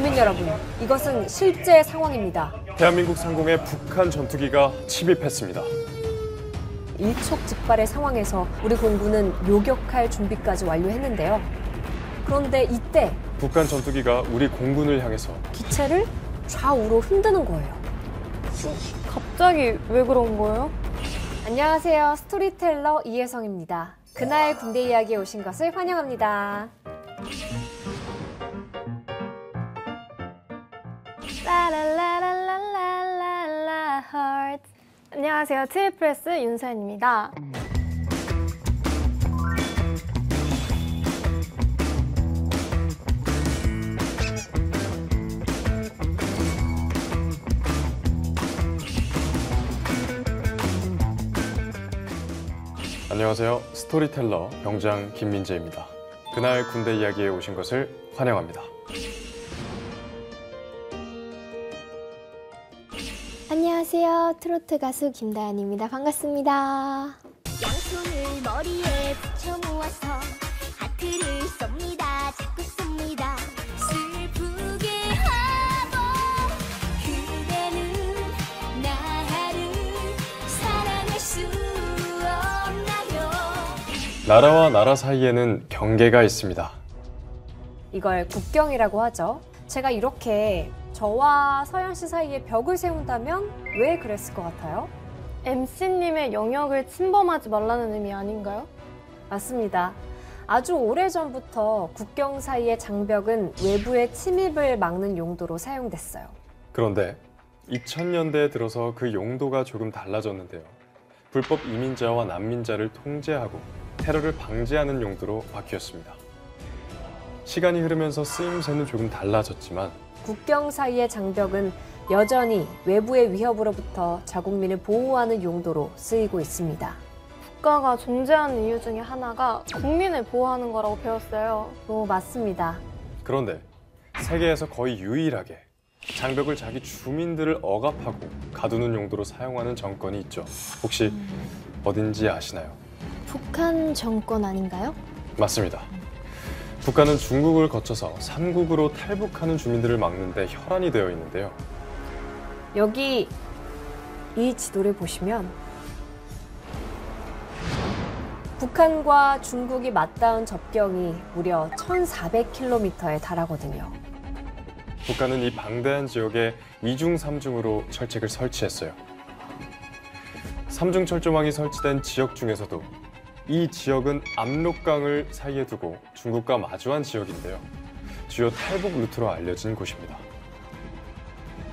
국민 여러분, 이것은 실제 상황입니다. 대한민국 상공에 북한 전투기가 침입했습니다. 일촉즉발의 상황에서 우리 공군은 요격할 준비까지 완료했는데요. 그런데 이때 북한 전투기가 우리 공군을 향해서 기체를 좌우로 흔드는 거예요. 갑자기 왜 그런 거예요? 안녕하세요. 스토리텔러 이혜성입니다. 그날 군대 이야기에 오신 것을 환영합니다. 라라라라라라라 heart. 안녕하세요. 트리플스 윤서연입니다. 안녕하세요. 스토리텔러 병장 김민재입니다. 그날 군대 이야기에 오신 것을 환영합니다. 안녕하세요. 트로트 가수 김다연입니다. 반갑습니다. 양손을 머리에 붙여 모아서 하트를 쏩니다. 자꾸 쏩니다. 슬프게 하고 그대는 나를 사랑할 수 없나요? 나라와 나라 사이에는 경계가 있습니다. 이걸 국경이라고 하죠. 제가 이렇게 저와 서연 씨 사이에 벽을 세운다면 왜 그랬을 것 같아요? MC님의 영역을 침범하지 말라는 의미 아닌가요? 맞습니다. 아주 오래전부터 국경 사이의 장벽은 외부의 침입을 막는 용도로 사용됐어요. 그런데 2000년대에 들어서 그 용도가 조금 달라졌는데요. 불법 이민자와 난민자를 통제하고 테러를 방지하는 용도로 바뀌었습니다. 시간이 흐르면서 쓰임새는 조금 달라졌지만 국경 사이의 장벽은 여전히 외부의 위협으로부터 자국민을 보호하는 용도로 쓰이고 있습니다. 국가가 존재하는 이유 중에 하나가 국민을 보호하는 거라고 배웠어요. 맞습니다. 그런데 세계에서 거의 유일하게 장벽을 자기 주민들을 억압하고 가두는 용도로 사용하는 정권이 있죠. 혹시 어딘지 아시나요? 북한 정권 아닌가요? 맞습니다. 북한은 중국을 거쳐서 삼국으로 탈북하는 주민들을 막는 데 혈안이 되어 있는데요. 여기 이 지도를 보시면 북한과 중국이 맞닿은 접경이 무려 1,400km에 달하거든요. 북한은 이 방대한 지역에 이중 삼중으로 철책을 설치했어요. 삼중 철조망이 설치된 지역 중에서도 이 지역은 압록강을 사이에 두고 중국과 마주한 지역인데요. 주요 탈북 루트로 알려진 곳입니다.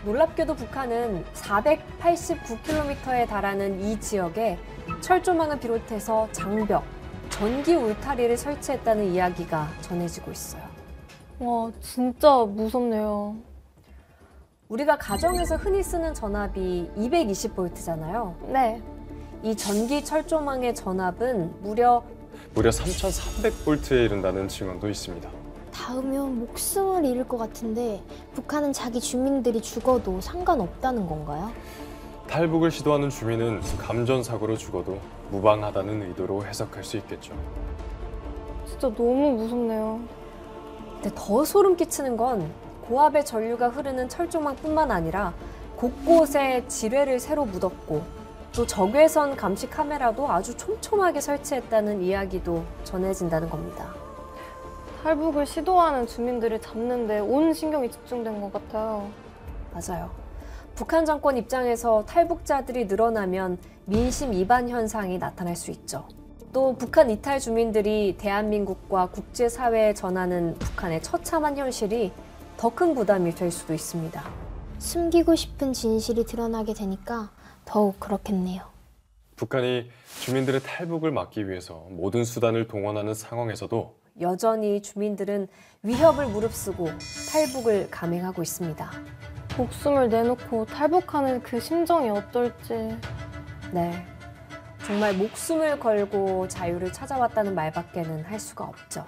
놀랍게도 북한은 489km에 달하는 이 지역에 철조망을 비롯해서 장벽, 전기 울타리를 설치했다는 이야기가 전해지고 있어요. 와, 진짜 무섭네요. 우리가 가정에서 흔히 쓰는 전압이 220V잖아요. 네. 이 전기 철조망의 전압은 무려 3,300V에 이른다는 증언도 있습니다. 닿으면 목숨을 잃을 것 같은데 북한은 자기 주민들이 죽어도 상관없다는 건가요? 탈북을 시도하는 주민은 감전사고로 죽어도 무방하다는 의도로 해석할 수 있겠죠. 진짜 너무 무섭네요. 근데 더 소름 끼치는 건 고압의 전류가 흐르는 철조망뿐만 아니라 곳곳에 지뢰를 새로 묻었고 또 적외선 감시 카메라도 아주 촘촘하게 설치했다는 이야기도 전해진다는 겁니다. 탈북을 시도하는 주민들을 잡는데 온 신경이 집중된 것 같아요. 맞아요. 북한 정권 입장에서 탈북자들이 늘어나면 민심 이반 현상이 나타날 수 있죠. 또 북한 이탈 주민들이 대한민국과 국제사회에 전하는 북한의 처참한 현실이 더 큰 부담이 될 수도 있습니다. 숨기고 싶은 진실이 드러나게 되니까 더욱 그렇겠네요. 북한이 주민들의 탈북을 막기 위해서 모든 수단을 동원하는 상황에서도 여전히 주민들은 위협을 무릅쓰고 탈북을 감행하고 있습니다. 목숨을 내놓고 탈북하는 그 심정이 어떨지. 네, 정말 목숨을 걸고 자유를 찾아왔다는 말밖에는 할 수가 없죠.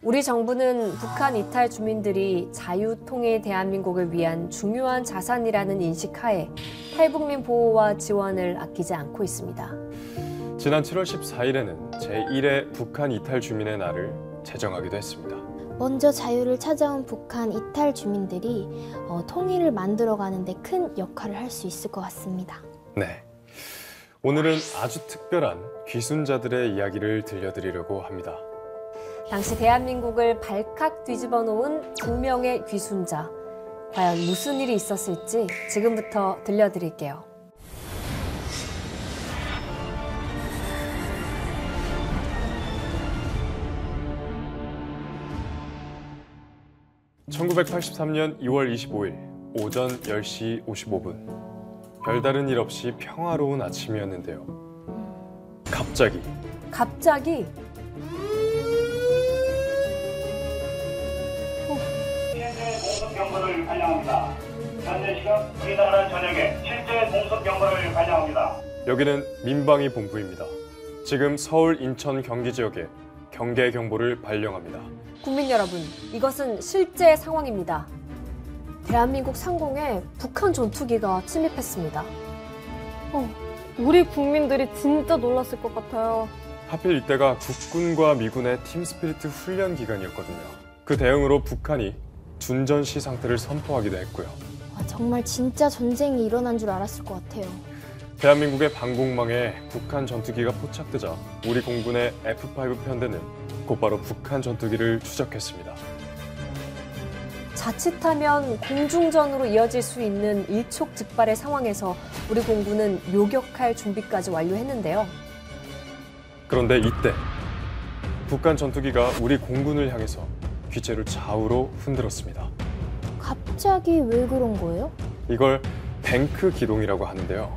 우리 정부는 북한 이탈 주민들이 자유통일 대한민국을 위한 중요한 자산이라는 인식 하에 탈북민 보호와 지원을 아끼지 않고 있습니다. 지난 7월 14일에는 제1회 북한 이탈 주민의 날을 제정하기도 했습니다. 먼저 자유를 찾아온 북한 이탈 주민들이 통일을 만들어가는데 큰 역할을 할 수 있을 것 같습니다. 네. 오늘은 아주 특별한 귀순자들의 이야기를 들려드리려고 합니다. 당시 대한민국을 발칵 뒤집어 놓은 2명의 귀순자. 과연 무슨 일이 있었을지 지금부터 들려드릴게요. (1983년 2월 25일) 오전 10시 55분 별다른 일 없이 평화로운 아침이었는데요. 갑자기 실제 공습 경보를 발령합니다. 현재 시각 우리나라 전역에 실제 공습 경보를 발령합니다. 여기는 민방위 본부입니다. 지금 서울, 인천, 경기 지역에 경계 경보를 발령합니다. 국민 여러분, 이것은 실제 상황입니다. 대한민국 상공에 북한 전투기가 침입했습니다. 우리 국민들이 진짜 놀랐을 것 같아요. 하필 이때가 국군과 미군의 팀스피리트 훈련 기간이었거든요. 그 대응으로 북한이 둔전시 상태를 선포하기도 했고요. 정말 진짜 전쟁이 일어난 줄 알았을 것 같아요. 대한민국의 방공망에 북한 전투기가 포착되자 우리 공군의 F-5 편대는 곧바로 북한 전투기를 추적했습니다. 자칫하면 공중전으로 이어질 수 있는 일촉즉발의 상황에서 우리 공군은 요격할 준비까지 완료했는데요. 그런데 이때 북한 전투기가 우리 공군을 향해서 기체를 좌우로 흔들었습니다. 갑자기 왜 그런 거예요? 이걸 뱅크 기동이라고 하는데요.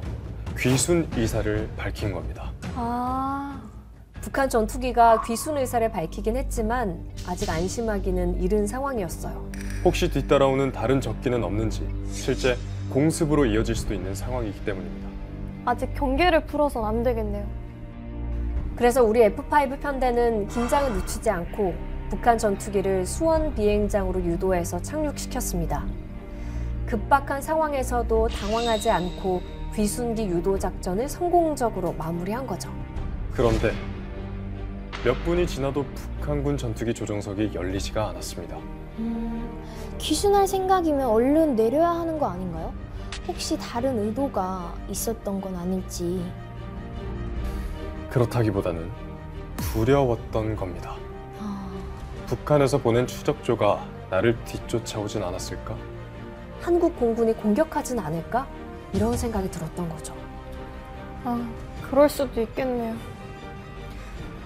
귀순 의사를 밝힌 겁니다. 북한 전투기가 귀순 의사를 밝히긴 했지만 아직 안심하기는 이른 상황이었어요. 혹시 뒤따라오는 다른 적기는 없는지 실제 공습으로 이어질 수도 있는 상황이기 때문입니다. 아직 경계를 풀어선 안 되겠네요. 그래서 우리 F-5 편대는 긴장을 늦추지 않고 북한 전투기를 수원 비행장으로 유도해서 착륙시켰습니다. 급박한 상황에서도 당황하지 않고 귀순기 유도 작전을 성공적으로 마무리한 거죠. 그런데 몇 분이 지나도 북한군 전투기 조종석이 열리지가 않았습니다. 귀순할 생각이면 얼른 내려야 하는 거 아닌가요? 혹시 다른 의도가 있었던 건 아닐지. 그렇다기보다는 두려웠던 겁니다. 북한에서 보낸 추적조가 나를 뒤쫓아오진 않았을까? 한국 공군이 공격하진 않을까? 이런 생각이 들었던 거죠. 그럴 수도 있겠네요.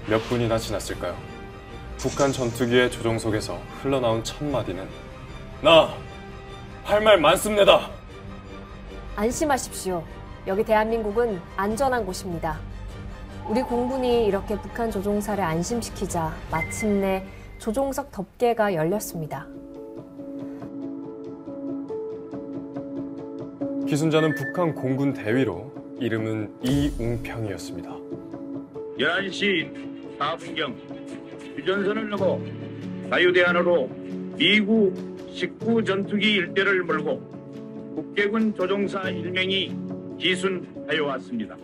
몇 분이나 지났을까요? 북한 전투기의 조종석에서 흘러나온 첫 마디는 나 할 말 많습니다. 안심하십시오. 여기 대한민국은 안전한 곳입니다. 우리 공군이 이렇게 북한 조종사를 안심시키자 마침내 조종석 덮개가 열렸습니다. 기순자는 북한 공군 대위로 이름은 이웅평이었습니다. 11시 4분경 휴전선을 놓고 자유대안으로 미국 19 전투기 일대를 몰고 국계군 조종사 1명이 기순하여 왔습니다.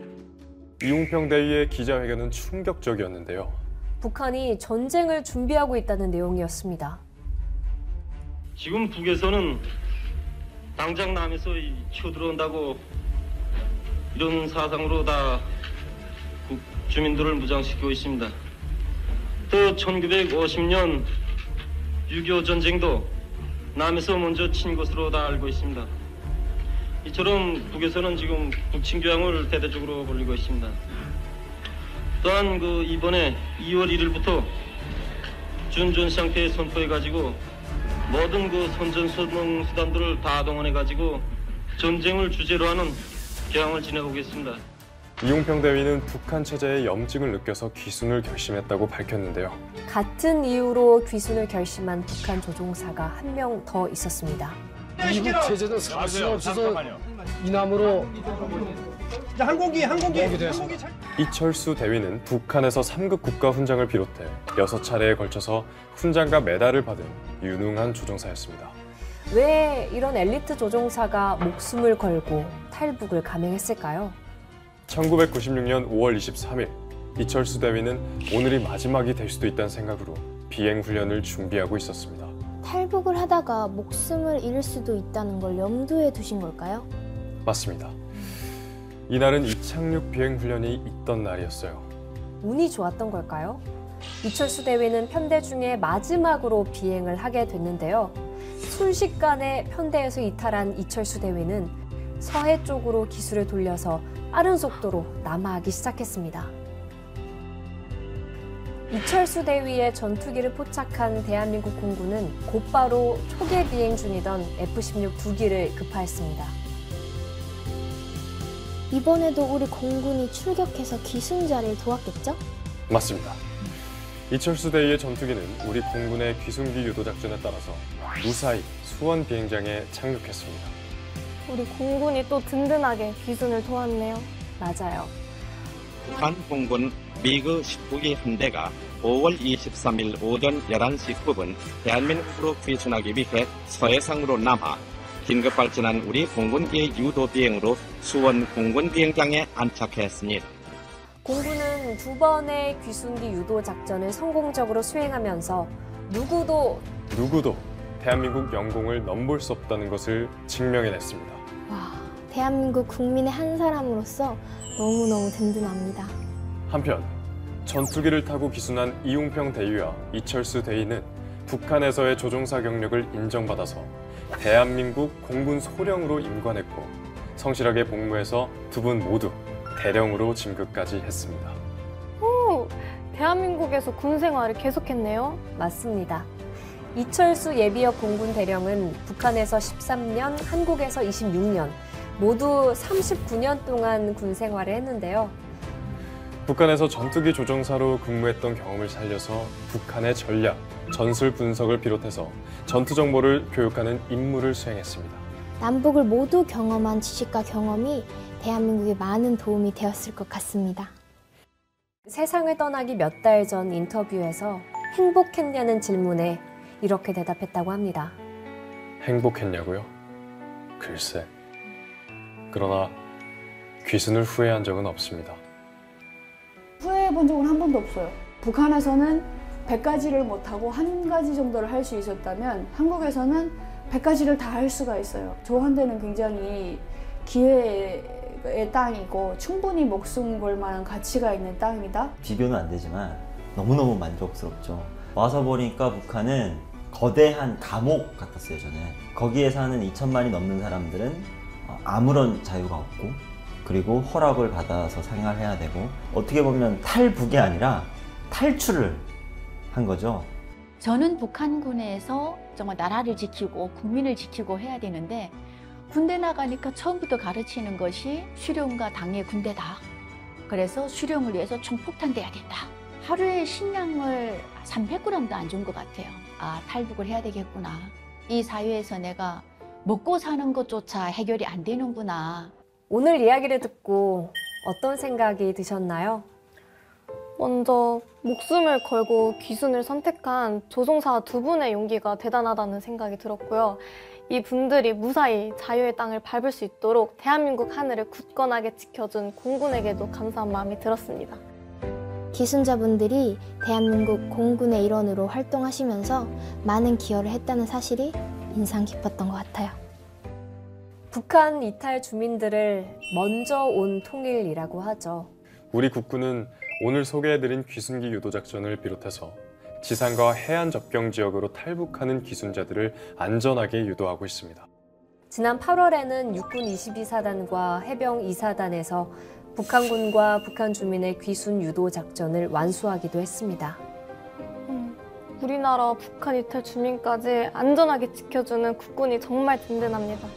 이웅평 대위의 기자회견은 충격적이었는데요. 북한이 전쟁을 준비하고 있다는 내용이었습니다. 지금 북에서는 당장 남에서 쳐들어온다고 이런 사상으로 다 주민들을 무장시키고 있습니다. 또 1950년 6.25 전쟁도 남에서 먼저 친 것으로 다 알고 있습니다. 이처럼 북에서는 지금 북침 교양을 대대적으로 벌이고 있습니다. 또한 이번에 2월 1일부터 준전 상태에 선포해가지고 모든 선전선동 수단들을 다 동원해가지고 전쟁을 주제로 하는 교양을 지내보겠습니다. 이웅평 대위는 북한 체제의 염증을 느껴서 귀순을 결심했다고 밝혔는데요. 같은 이유로 귀순을 결심한 북한 조종사가 한 명 더 있었습니다. 미국 체제는 사실 없어서 이남으로 항공기 이철수 대위는 북한에서 3급 국가 훈장을 비롯해 6차례에 걸쳐서 훈장과 메달을 받은 유능한 조종사였습니다. 왜 이런 엘리트 조종사가 목숨을 걸고 탈북을 감행했을까요? 1996년 5월 23일 이철수 대위는 오늘이 마지막이 될 수도 있다는 생각으로 비행 훈련을 준비하고 있었습니다. 탈북을 하다가 목숨을 잃을 수도 있다는 걸 염두에 두신 걸까요? 맞습니다. 이날은 이착륙 비행 훈련이 있던 날이었어요. 운이 좋았던 걸까요? 이철수 대위는 편대 중에 마지막으로 비행을 하게 됐는데요. 순식간에 편대에서 이탈한 이철수 대위는 서해 쪽으로 기술을 돌려서 빠른 속도로 남하하기 시작했습니다. 이철수 대위의 전투기를 포착한 대한민국 공군은 곧바로 초계 비행 중이던 F-16 2기를 급파했습니다. 이번에도 우리 공군이 출격해서 기순자를 도왔겠죠? 맞습니다. 이철수 대위의 전투기는 우리 공군의 귀순기 유도 작전에 따라서 무사히 수원 비행장에 착륙했습니다. 우리 공군이 또 든든하게 귀순을 도왔네요. 맞아요. 북한 공군 미그 19기 함대가 5월 23일 오전 11시 9분 대한민국으로 귀순하기 위해 서해상으로 남하 긴급 발진한 우리 공군기의 유도 비행으로 수원 공군 비행장에 안착했습니다. 공군은 2번의 귀순기 유도 작전을 성공적으로 수행하면서 누구도 대한민국 영공을 넘볼 수 없다는 것을 증명해냈습니다. 와, 대한민국 국민의 한 사람으로서 너무너무 든든합니다. 한편 전투기를 타고 기순한 이웅평 대위와 이철수 대위는 북한에서의 조종사 경력을 인정받아서 대한민국 공군 소령으로 임관했고 성실하게 복무해서 두 분 모두 대령으로 진급까지 했습니다. 오, 대한민국에서 군 생활을 계속했네요. 맞습니다. 이철수 예비역 공군 대령은 북한에서 13년, 한국에서 26년, 모두 39년 동안 군 생활을 했는데요. 북한에서 전투기 조종사로 근무했던 경험을 살려서 북한의 전략, 전술 분석을 비롯해서 전투 정보를 교육하는 임무를 수행했습니다. 남북을 모두 경험한 지식과 경험이 대한민국에 많은 도움이 되었을 것 같습니다. 세상을 떠나기 몇 달 전 인터뷰에서 행복했냐는 질문에 이렇게 대답했다고 합니다. 행복했냐고요? 글쎄. 그러나 귀순을 후회한 적은 없습니다. 후회해 본 적은 한 번도 없어요. 북한에서는 100가지를 못하고 한 가지 정도를 할 수 있었다면 한국에서는 100가지를 다 할 수가 있어요. 저한테는 굉장히 기회의 땅이고 충분히 목숨 걸 만한 가치가 있는 땅이다. 비교는 안 되지만 너무너무 만족스럽죠. 와서 보니까 북한은 거대한 감옥 같았어요. 저는 거기에 사는 2천만이 넘는 사람들은 아무런 자유가 없고 그리고 허락을 받아서 생활해야 되고 어떻게 보면 탈북이 아니라 탈출을 한 거죠. 저는 북한군에서 정말 나라를 지키고 국민을 지키고 해야 되는데 군대 나가니까 처음부터 가르치는 것이 수령과 당의 군대다. 그래서 수령을 위해서 총폭탄돼야 된다. 하루에 식량을 300g도 안 준 것 같아요. 아, 탈북을 해야 되겠구나. 이 사회에서 내가 먹고 사는 것조차 해결이 안 되는구나. 오늘 이야기를 듣고 어떤 생각이 드셨나요? 먼저 목숨을 걸고 귀순을 선택한 조종사 두 분의 용기가 대단하다는 생각이 들었고요. 이 분들이 무사히 자유의 땅을 밟을 수 있도록 대한민국 하늘을 굳건하게 지켜준 공군에게도 감사한 마음이 들었습니다. 기순자분들이 대한민국 공군의 일원으로 활동하시면서 많은 기여를 했다는 사실이 인상 깊었던 것 같아요. 북한 이탈 주민들을 먼저 온 통일이라고 하죠. 우리 국군은 오늘 소개해드린 귀순기 유도 작전을 비롯해서 지상과 해안 접경 지역으로 탈북하는 귀순자들을 안전하게 유도하고 있습니다. 지난 8월에는 육군 22사단과 해병 2사단에서 북한군과 북한 주민의 귀순 유도 작전을 완수하기도 했습니다. 우리나라 북한 이탈 주민까지 안전하게 지켜주는 국군이 정말 든든합니다.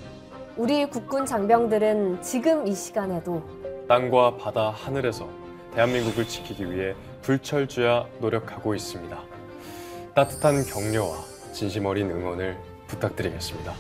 우리 국군 장병들은 지금 이 시간에도 땅과 바다, 하늘에서 대한민국을 지키기 위해 불철주야 노력하고 있습니다. 따뜻한 격려와 진심 어린 응원을 부탁드리겠습니다.